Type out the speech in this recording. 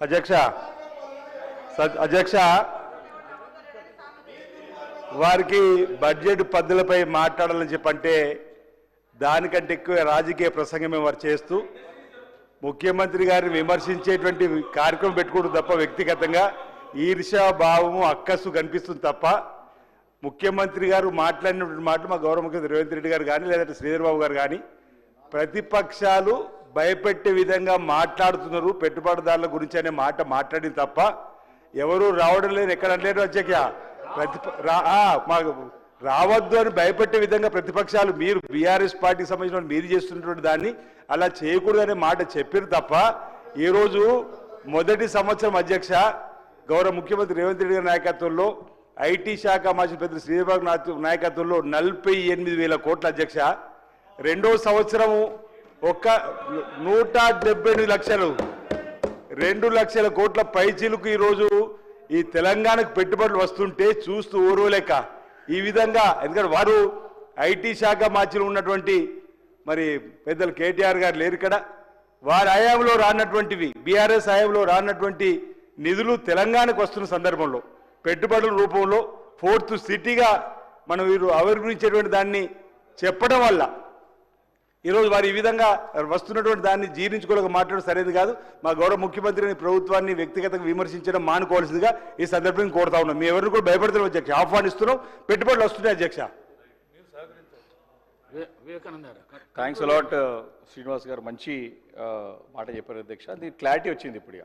అధ్యక్ష అధ్యక్ష వారికి బడ్జెట్ పద్ధతులపై మాట్లాడాలని చెప్పంటే దానికంటే ఎక్కువ రాజకీయ ప్రసంగమే వారు చేస్తూ ముఖ్యమంత్రి గారిని విమర్శించేటువంటి కార్యక్రమం పెట్టుకోవడం తప్ప వ్యక్తిగతంగా ఈర్ష్యా భావము అక్కసు కనిపిస్తుంది తప్ప ముఖ్యమంత్రి గారు మాట్లాడినటువంటి మాట మా గౌరవ ముఖ్యమంత్రి రేవంత్ రెడ్డి గారు కానీ లేదంటే శ్రీధర్ బాబు గారు కానీ ప్రతిపక్షాలు భయపెట్టే విధంగా మాట్లాడుతున్నారు పెట్టుబడిదారుల గురించి అనే మాట మాట్లాడింది తప్ప ఎవరు రావడం లేదు ఎక్కడ లేరు అధ్యక్ష రావద్దు అని భయపెట్టే విధంగా ప్రతిపక్షాలు మీరు బీఆర్ఎస్ పార్టీకి సంబంధించిన మీరు చేస్తున్నటువంటి దాన్ని అలా చేయకూడదనే మాట చెప్పారు తప్ప ఈరోజు మొదటి సంవత్సరం అధ్యక్ష గౌరవ ముఖ్యమంత్రి రేవంత్ రెడ్డి గారి నాయకత్వంలో ఐటీ శాఖ మంత్రి పెద్ద శ్రీధర్ నాయకత్వంలో 48,000 కోట్ల అధ్యక్ష రెండో సంవత్సరము ఒక్క 178 లక్షలు 2 లక్షల కోట్ల పైచీలకు ఈరోజు ఈ తెలంగాణకు పెట్టుబడులు వస్తుంటే చూస్తూ ఓర్వలేక ఈ విధంగా ఎందుకంటే వారు ఐటీ శాఖ మార్చిలో ఉన్నటువంటి మరి పెద్దలు కేటీఆర్ గారు లేరు ఇక్కడ వారి హయాంలో రానటువంటివి బీఆర్ఎస్ హయాంలో రానటువంటి నిధులు తెలంగాణకు వస్తున్న సందర్భంలో పెట్టుబడుల రూపంలో 4th సిటీగా మనం వీరు అభివృద్ధించేటువంటి దాన్ని చెప్పడం వల్ల ఈరోజు వారు ఈ విధంగా వస్తున్నటువంటి దాన్ని జీర్ణించుకోలేక మాట్లాడడం సరైనది కాదు మా గౌరవ ముఖ్యమంత్రిని ప్రభుత్వాన్ని వ్యక్తిగతంగా విమర్శించడం మానుకోవాల్సిందిగా ఈ సందర్భంగా కోరుతా ఉన్నాం మీ ఎవరిని కూడా భయపడుతున్నాం అధ్యక్ష ఆహ్వానిస్తున్నాం పెట్టుబడులు వస్తున్నాయి అధ్యక్ష థ్యాంక్స్ అలాట్ శ్రీనివాస్ గారు మంచి మాట చెప్పారు అధ్యక్ష అది క్లారిటీ వచ్చింది ఇప్పుడు